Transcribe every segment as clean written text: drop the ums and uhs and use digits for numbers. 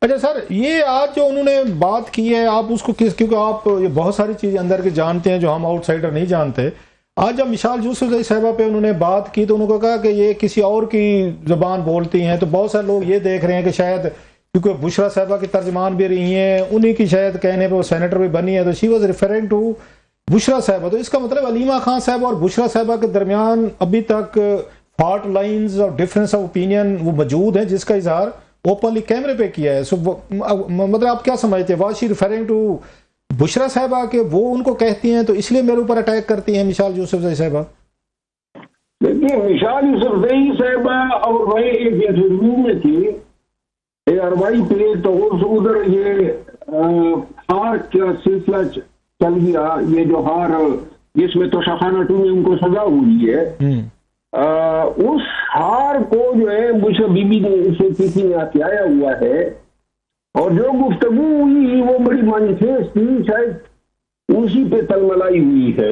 اچھا سر، یہ آج جو انہوں نے بات کی ہے آپ اس کو کیونکہ آپ یہ بہت ساری چیزیں اندر کے جانتے ہیں جو ہم آؤٹ سائڈر نہیں جانتے. آج جب مشال یوسفزئی صاحبہ پہ انہوں نے بات کی تو انہوں نے کہا کہ یہ کسی اور کی زبان بولتی ہیں، تو بہت سارے لوگ یہ دیکھ رہے ہیں کہ شاید کیونکہ بشرا صاحبہ کی ترجمان بھی رہی ہیں، انہی کی شاید کہنے پہ وہ سینیٹر بھی بنی ہے، تو شی واز ریفرنگ ٹو بشرا صاحبہ. تو اس کا مطلب علیمہ خان صاحب اور بشرا صاحبہ کے درمیان ابھی تک فالٹ لائنز اور ڈفرینس آف اوپینین وہ موجود ہیں، جس کا اظہار اوپنلی کیمرے پہ کیا ہے. مطلب آپ کیا سمجھتے ہیں؟ واز شی ریفرنگ ٹو بشرا صاحبہ کہ وہ ان کو کہتی ہیں تو اس لیے میرے اوپر اٹیک کرتی ہیں مشال یوسفزئی صاحبہ؟ دیکھیے مشال یوسفزئی صاحبہ اور وہ ایک انٹرویو میں تھی اروائی پہ، تو ادھر یہ ہار کا سلسلہ چل گیا، یہ جو ہار جس میں تو شاخانہ 2 میں ان کو سزا ہوئی ہے، اس ہار کو جو ہے بشرا بی بی نے اسے کسی نے ہتھیایا ہوا ہے، اور جو گفتگو ہوئی وہ بڑی مانیفیسٹ تھی، شاید اسی پہ تلملائی ہوئی ہے.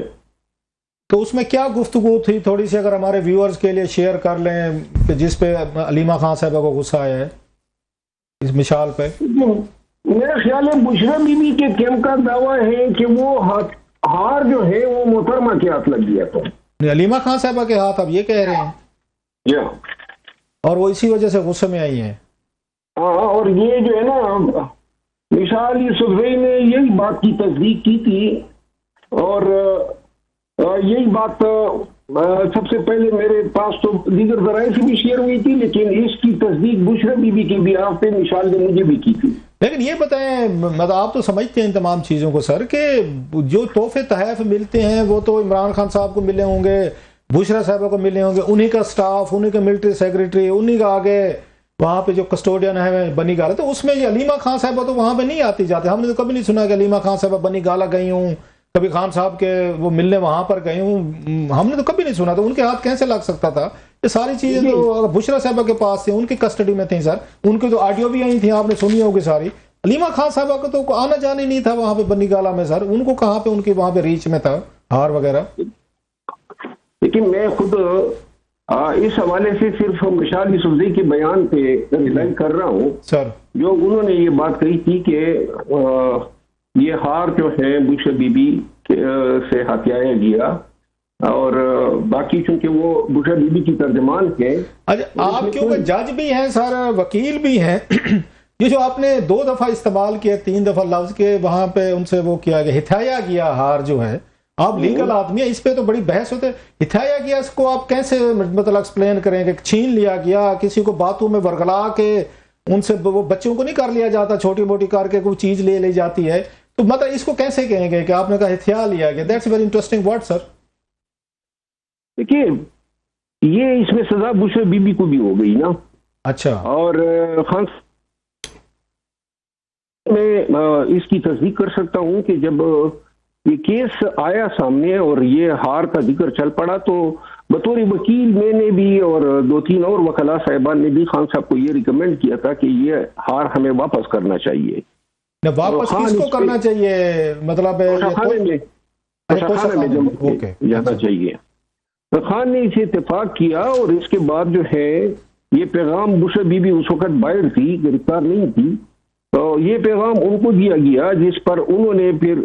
تو اس میں کیا گفتگو تھی؟ تھوڑی سی اگر ہمارے ویورز کے لیے شیئر کر لیں کہ جس پہ علیمہ خان صاحبہ کو غصہ آیا ہے اس مشال پہ. میرا خیال ہے بشرا بی بی کے کیم کا دعویٰ ہے کہ وہ ہار جو ہے وہ محترمہ کے ہاتھ لگ گیا تھا، علیمہ خان صاحبہ کے ہاتھ، اب یہ کہہ رہے ہیں اور وہ اسی وجہ سے غصے میں آئی ہیں. ہاں، اور یہ جو ہے نا مشال یوسفزئی نے یہی بات کی تصدیق کی تھی، اور یہی بات سب سے پہلے میرے پاس تو دیگر ذرائع سے بھی شیئر ہوئی تھی، لیکن اس کی تصدیق بشرا بی بی کے بھی آپ پہ مشال نے مجھے بھی کی تھی. لیکن یہ بتائیں، مطلب آپ تو سمجھتے ہیں ان تمام چیزوں کو سر، کہ جو تحفے تحائف ملتے ہیں وہ تو عمران خان صاحب کو ملے ہوں گے، بشرا صاحبہ کو ملے ہوں گے، انہی کا سٹاف، انہی کا ملٹری سیکریٹری، انہی کا آگے وہاں پہ جو کسٹوڈین ہے بنی گالا. تو اس میں یہ علیمہ خان صاحبہ تو وہاں پہ نہیں آتی جاتے، ہم نے تو کبھی نہیں سنا کہ علیمہ خان صاحبہ بنی گالا گئی ہوں، کبھی خان صاحب کے وہ ملنے وہاں پر گئی ہوں، ہم نے تو کبھی نہیں سنا. تو ان کے ہاتھ کیسے لگ سکتا تھا؟ یہ ساری چیزیں تو بشرا صاحبہ کے پاس تھیں، ان کی کسٹڈی میں تھیں سر، ان کی تو آڈیو بھی آئی تھیں، آپ نے سنی ہوگی ساری. علیمہ خان صاحبہ کو تو آنا جانا ہی نہیں تھا وہاں پہ بنی گالا میں سر، ان کو کہاں پہ ان کی وہاں پہ ریچ میں تھا ہار وغیرہ. لیکن میں خود اس حوالے سے صرف مشال یوسفزئی کے بیان پہ ریلائی کر رہا ہوں سر، جو انہوں نے یہ بات کہی تھی کہ یہ ہار جو ہے بشرا بی بی سے ہتھیایا گیا، اور باقی چونکہ وہ بشرا بی بی کی ترجمان ہے. آپ کیونکہ جج بھی ہیں سر، وکیل بھی ہیں، یہ جو آپ نے 2 دفعہ استعمال کیا، 3 دفعہ لفظ کے وہاں پہ ان سے وہ کیا گیا، ہتھیایا گیا ہار جو ہے، آپ لیگل آدمی ہیں، اس پہ تو بڑی بحث ہوتے. ہتھیایا گیا اس کو آپ کیسے مطلب ایکسپلین کریں کہ چھین لیا گیا، کسی کو باتوں میں ورگلا کے ان سے وہ بچوں کو نہیں کر لیا جاتا، چھوٹی موٹی کر کے کوئی چیز لے لی جاتی ہے، تو مطلب اس کو کیسے کہیں گے کہ آپ نے کہا ہتھیا لیا گیا؟ دیٹس ویری انٹرسٹنگ ورڈ سر. دیکھیے یہ اس میں سزا بشرا بی بی کو بھی ہو گئی نا. اچھا. اور خان میں اس کی تصدیق کر سکتا ہوں کہ جب یہ کیس آیا سامنے اور یہ ہار کا ذکر چل پڑا تو بطور وکیل میں نے بھی اور 2-3 اور وکلاء صاحبان نے بھی خان صاحب کو یہ ریکمینڈ کیا تھا کہ یہ ہار ہمیں واپس کرنا چاہیے. واپس کس کو کرنا چاہیے؟ مطلب جانا چاہیے. خان نے اسے اتفاق کیا، اور اس کے بعد جو ہے یہ پیغام بشرا بی بی اس وقت باہر تھی، گرفتار نہیں تھی، تو یہ پیغام ان کو دیا گیا، جس پر انہوں نے پھر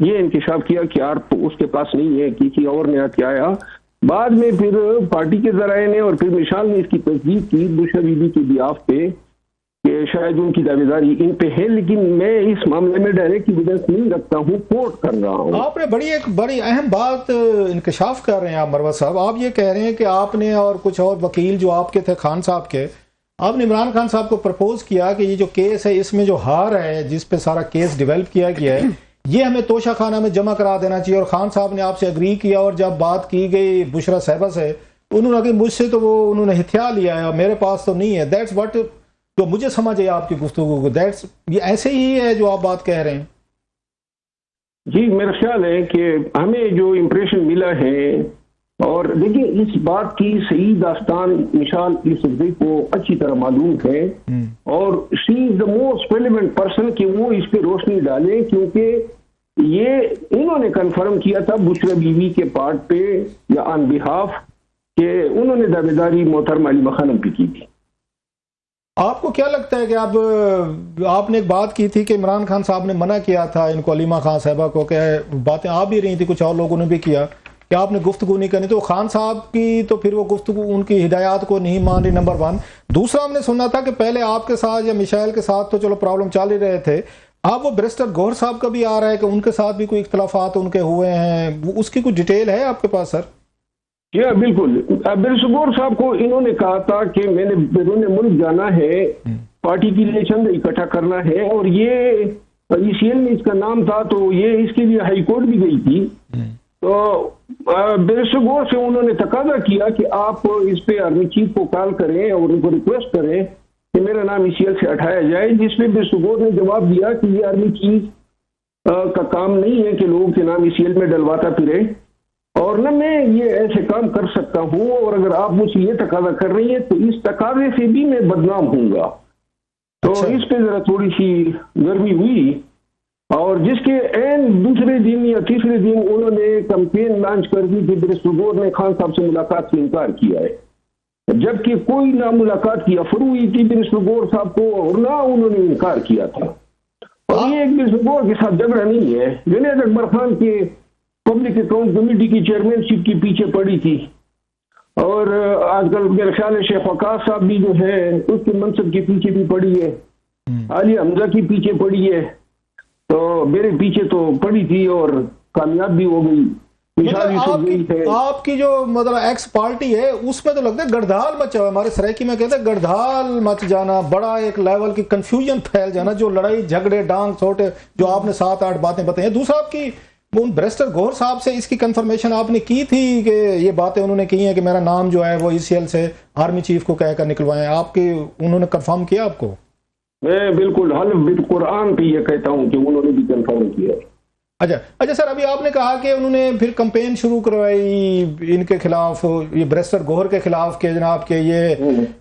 یہ انکشاف کیا کہ یار تو اس کے پاس نہیں ہے، کسی اور نے ہتھیایا. بعد میں پھر پارٹی کے ذرائع نے اور پھر مشال نے اس کی تصدیق کی بشرا بی بی کے بیاف پہ کہ شاید ان کی دعویداری ان پہ ہے، لیکن میں اس معاملے میں ڈائریکٹ ایویڈنس نہیں رکھتا ہوں، کوٹ کر رہا ہوں. آپ نے ایک بڑی اہم بات انکشاف کر رہے ہیں آپ مروت صاحب. آپ یہ کہہ رہے ہیں کہ آپ نے اور کچھ اور وکیل جو آپ کے تھے خان صاحب کے، آپ نے عمران خان صاحب کو پرپوز کیا کہ یہ جو کیس ہے اس میں جو ہار ہے جس پہ سارا کیس ڈیولپ کیا گیا ہے یہ ہمیں توشہ خانہ میں جمع کرا دینا چاہیے، اور خان صاحب نے آپ سے اگری کیا. اور جب بات کی گئی بشرا صاحبہ سے، انہوں نے کہا مجھ سے تو وہ انہوں نے ہتھیا لیا ہے اور میرے پاس تو نہیں ہے. دیٹس واٹ جو مجھے سمجھ ہے آپ کی گفتگو کو، دیٹس یہ ایسے ہی ہے جو آپ بات کہہ رہے ہیں. جی میرا خیال ہے کہ ہمیں جو امپریشن ملا ہے، اور دیکھیے اس بات کی صحیح داستان مشال یوسفزئی کو اچھی طرح معلوم ہے، اور شی از دا موسٹ ریلیونٹ پرسن کہ وہ اس پہ روشنی ڈالے، کیونکہ یہ انہوں نے کنفرم کیا تھا بشرا بی بی کے پارٹ پہ یا آن بہاف کہ انہوں نے دعویداری محترمہ علیمہ خانم پہ کی تھی. آپ کو کیا لگتا ہے کہ اب آپ نے ایک بات کی تھی کہ عمران خان صاحب نے منع کیا تھا ان کو، علیمہ خان صاحبہ کو، کہ باتیں آ بھی رہی تھی، کچھ اور لوگوں نے بھی کیا کہ آپ نے گفتگو نہیں کرنی، تو خان صاحب کی تو پھر وہ گفتگو ان کی ہدایات کو نہیں مان رہی، نمبر 1۔ دوسرا ہم نے سنا تھا کہ پہلے آپ کے ساتھ یا میشائل کے ساتھ تو چلو پرابلم چل ہی رہے تھے، اب وہ بیرسٹر گوہر صاحب کا بھی آ رہا ہے کہ ان کے ساتھ بھی کوئی اختلافات ان کے ہوئے ہیں، اس کی کوئی ڈیٹیل ہے آپ کے پاس سر؟ کیا بالکل، بیرسٹر گوہر صاحب کو انہوں نے کہا تھا کہ میں نے بیرون ملک جانا ہے، پارٹی کے لیے چند اکٹھا کرنا ہے، اور یہ ECL میں اس کا نام تھا، تو یہ اس کے لیے ہائی کورٹ بھی گئی تھی، تو بیرسٹر گوہر سے انہوں نے تقاضا کیا کہ آپ اس پہ آرمی چیف کو کال کریں اور ان کو ریکویسٹ کریں کہ میرا نام ECL سے ہٹایا جائے، جس پہ بیرسٹر گوہر نے جواب دیا کہ یہ آرمی چیف کا کام نہیں ہے کہ لوگوں کے نام ECL میں ڈلواتا پھرے، اور نہ میں یہ ایسے کام کر سکتا ہوں، اور اگر آپ مجھ سے یہ تقاضا کر رہی ہیں تو اس تقاضے سے بھی میں بدنام ہوں گا۔ تو اس پہ ذرا تھوڑی سی گرمی ہوئی، اور جس کے عین دوسرے دن یا تیسرے دن انہوں نے کمپین لانچ کر دی کہ بیرسٹر گوہر نے خان صاحب سے ملاقات سے انکار کیا ہے، جبکہ کوئی نہ ملاقات کی افر ہوئی تھی بیرسٹر گوہر صاحب کو، اور نہ انہوں نے انکار کیا تھا۔ اور یہ ایک بیرسٹر گوہر کے ساتھ جھگڑا نہیں ہے، جنید اکبر خان کے پبلک اکاؤنٹ کمیٹی کی چیئرمین شپ کے پیچھے پڑی تھی، اور آج کل میرے خیال ہے شیخ وقاص صاحب بھی جو ہے اس کے منصب کے پیچھے بھی پڑی ہے، عالیہ حمزہ کے پیچھے پڑی ہے، تو میرے پیچھے تو پڑی تھی اور کامیاب بھی ہو گئی۔ آپ کی جو مطلب ایکس پارٹی ہے اس میں تو لگتا ہے گڑدھال مچا ہوا ہے، ہمارے سرائکی میں کہتے ہیں گڑدھال مچ جانا، بڑا ایک لیول کی کنفیوژن پھیل جانا، جو لڑائی جھگڑے ڈانگ چھوٹے جو آپ نے 7-8 باتیں بتائی ہیں۔ دوسرا آپ کی بیرسٹر گوہر صاحب سے اس کی کنفرمیشن آپ نے کی تھی کہ یہ باتیں انہوں نے کی ہیں کہ میرا نام جو ہے وہ ECL سے آرمی چیف کو کہہ کر نکلوائیں، آپ کی انہوں نے کنفرم کیا آپ کو؟ میں بالکل حلف بالقرآن پہ یہ کہتا ہوں کہ انہوں نے بھی کنفرم کیا۔ اچھا سر، ابھی آپ نے کہا کہ انہوں نے پھر کمپین شروع کروائی ان کے خلاف، یہ بیرسٹر گوہر کے خلاف، کہ جناب کہ یہ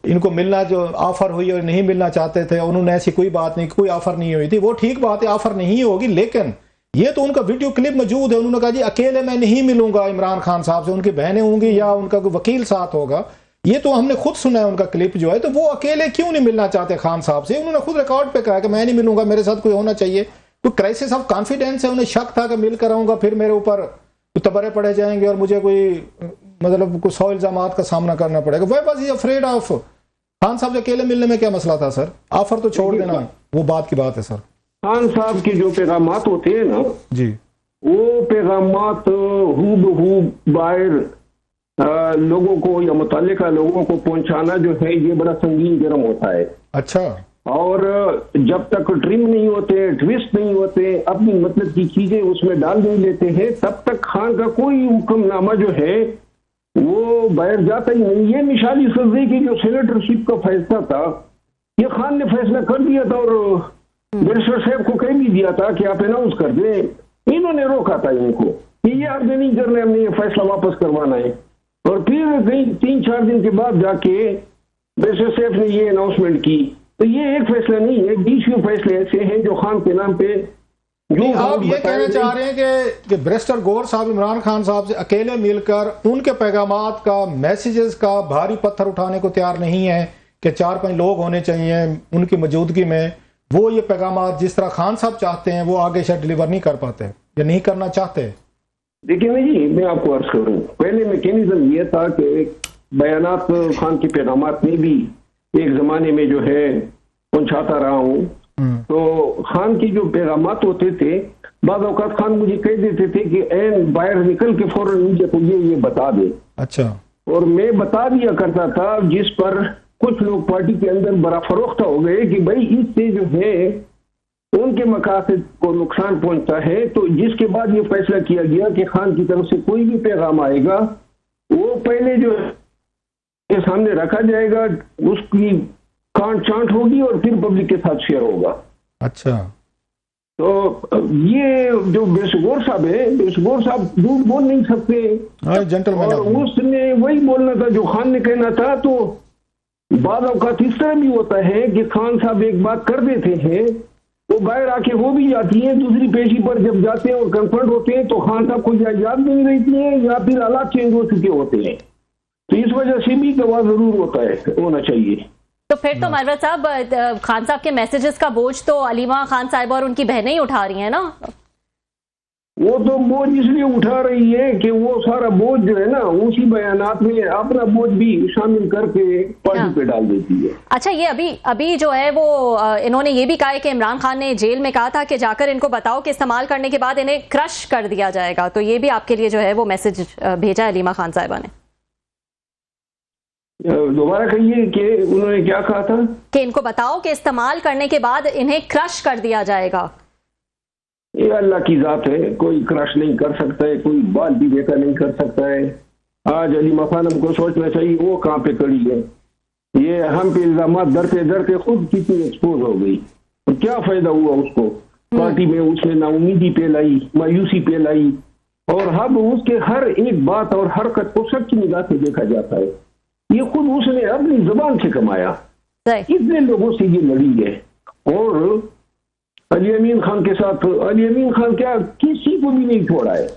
ان کو ملنا جو آفر ہوئی اور نہیں ملنا چاہتے تھے، انہوں نے ایسی کوئی بات نہیں، کوئی آفر نہیں ہوئی تھی، وہ ٹھیک بات ہے آفر نہیں ہوگی، لیکن یہ تو ان کا ویڈیو کلپ موجود ہے، انہوں نے کہا جی اکیلے میں نہیں ملوں گا عمران خان صاحب سے، ان کی بہنیں ہوں گی یا ان کا کوئی وکیل ساتھ ہوگا، یہ تو ہم نے خود سنا ہے ان کا کلپ جو ہے، تو وہ اکیلے کیوں نہیں ملنا چاہتے خان صاحب سے؟ انہوں نے خود ریکارڈ پہ کہا کہ میں نہیں ملوں گا، میرے ساتھ کوئی ہونا چاہیے، کوئی کرائسس آف کانفیڈنس ہے، انہیں شک تھا کہ مل کر آؤں گا پھر میرے اوپر تبرے پڑے جائیں گے اور مجھے کوئی مطلب کوئی 100 الزامات کا سامنا کرنا پڑے گا۔ وہ بس افریڈ آف خان صاحب سے اکیلے ملنے میں کیا مسئلہ تھا سر؟ آفر تو چھوڑ دینا، وہ بات کی بات ہے سر۔ خان صاحب کے جو پیغامات ہوتے ہیں نا جی، وہ پیغامات ہو بہو باہر لوگوں کو یا متعلقہ لوگوں کو پہنچانا جو ہے یہ بڑا سنگین جرم ہوتا ہے۔ اچھا، اور جب تک ٹرم نہیں ہوتے، ٹویسٹ نہیں ہوتے، اپنی مطلب کی چیزیں اس میں ڈال نہیں لیتے ہیں، تب تک خان کا کوئی حکم نامہ جو ہے وہ باہر جاتا ہی نہیں۔ یہ مشالی سرزی کی جو سینیٹرشپ کا فیصلہ تھا، یہ خان نے فیصلہ کر دیا تھا اور بیرسٹر صاحب کو کہہ بھی دیا تھا کہ آپ اناؤنس کر دیں، انہوں نے روکا تھا ان کو کہ یہ آپ نے نہیں کرنا ہے، ہم نے یہ فیصلہ واپس کروانا ہے، اور پھر کہیں 3-4 دن کے بعد جا کے بیرسٹر صاحب نے یہ اناؤنسمنٹ کی۔ تو یہ ایک فیصلہ نہیں ہے، 20 فیصلے ایسے ہیں جو خان کے نام پہ جو آپ یہ کہنا چاہ رہے ہیں کہ بیرسٹر گوہر صاحب عمران خان صاحب سے اکیلے مل کر ان کے پیغامات کا، میسیجز کا بھاری پتھر اٹھانے کو تیار نہیں ہے کہ 4-5 لوگ ہونے چاہیے ان کی موجودگی میں، وہ یہ پیغامات جس طرح خان صاحب چاہتے ہیں وہ آگے شاید ڈیلیور نہیں کر پاتے یا نہیں کرنا چاہتے؟ دیکھیں جی، میں آپ کو عرض کروں، پہلے میکینزم یہ تھا کہ بیانات خان کے پیغامات میں بھی ایک زمانے میں جو ہے پہنچاتا رہا ہوں، تو خان کی جو پیغامات ہوتے تھے بعض اوقات خان مجھے کہہ دیتے تھے کہ این باہر نکل کے فوراً مجھے تو یہ بتا دے۔ اچھا، اور میں بتا دیا کرتا تھا، جس پر کچھ لوگ پارٹی کے اندر بڑا فروختہ ہو گئے کہ بھائی اس سے جو ہے ان کے مقاصد کو نقصان پہنچتا ہے، تو جس کے بعد یہ فیصلہ کیا گیا کہ خان کی طرف سے کوئی بھی پیغام آئے گا وہ پہلے جو کے سامنے رکھا جائے گا، اس کی کانٹ چانٹ ہوگی اور پھر پبلک کے ساتھ شیئر ہوگا۔ اچھا، تو یہ جو بیرسٹر گوہر صاحب ہے، بیرسٹر گوہر صاحب جھوٹ بول نہیں سکتے، اور اس نے وہی بولنا تھا جو خان نے کہنا تھا۔ تو بعض اوقات اس طرح بھی ہوتا ہے کہ خان صاحب ایک بات کر دیتے ہیں، وہ باہر آ کے ہو بھی جاتی ہیں، دوسری پیشی پر جب جاتے ہیں اور کنفرنٹ ہوتے ہیں تو خان صاحب کو یا یاد نہیں رہتی ہیں یا پھر حالات چینج ہو چکے ہوتے ہیں، تو اس وجہ سے بھی گواہ ضرور ہونا چاہیے۔ تو پھر تو مروت صاحب خان صاحب کے میسیجز کا بوجھ تو علیمہ خان صاحبہ اور ان کی بہنیں ہی اٹھا رہی ہیں نا؟ وہ تو بوجھ اس لیے اٹھا رہی ہے کہ وہ سارا بوجھ جو ہے نا اسی بیانات میں اپنا بوجھ بھی شامل کر کے پارٹی پہ ڈال دیتی ہے. اچھا یہ ابھی جو ہے وہ انہوں نے یہ بھی کہا ہے کہ عمران خان نے جیل میں کہا تھا کہ جا کر ان کو بتاؤ کہ استعمال کرنے کے بعد انہیں کرش کر دیا جائے گا، تو یہ بھی آپ کے لیے جو ہے وہ میسج بھیجا ہے علیمہ خان صاحبہ نے. دوبارہ کہیے کہ انہوں نے کیا کہا تھا؟ کہ ان کو بتاؤ کہ استعمال کرنے کے بعد انہیں کرش کر دیا جائے گا. یہ اللہ کی ذات ہے، کوئی کرش نہیں کر سکتا ہے، کوئی بال بھی دیکھا نہیں کر سکتا ہے. آج علیمہ خانم کو سوچنا چاہیے وہ کہاں پہ کڑی ہے. یہ ہم پہ الزامات ڈرتے ڈرتے خود کتنی ایکسپوز ہو گئی، تو کیا فائدہ ہوا اس کو. پارٹی میں اس نے نا امیدی پہ لائی، مایوسی پہ لائی، اور اب اس کے ہر ایک بات اور حرکت کو سب کی نگاہ سے دیکھا جاتا ہے. یہ خود اس نے اپنی زبان سے کمایا، کتنے لوگوں سے یہ لڑی ہے. اور علی امین خان کے ساتھ علی امین خان کیا کسی کو بھی نہیں چھوڑا ہے.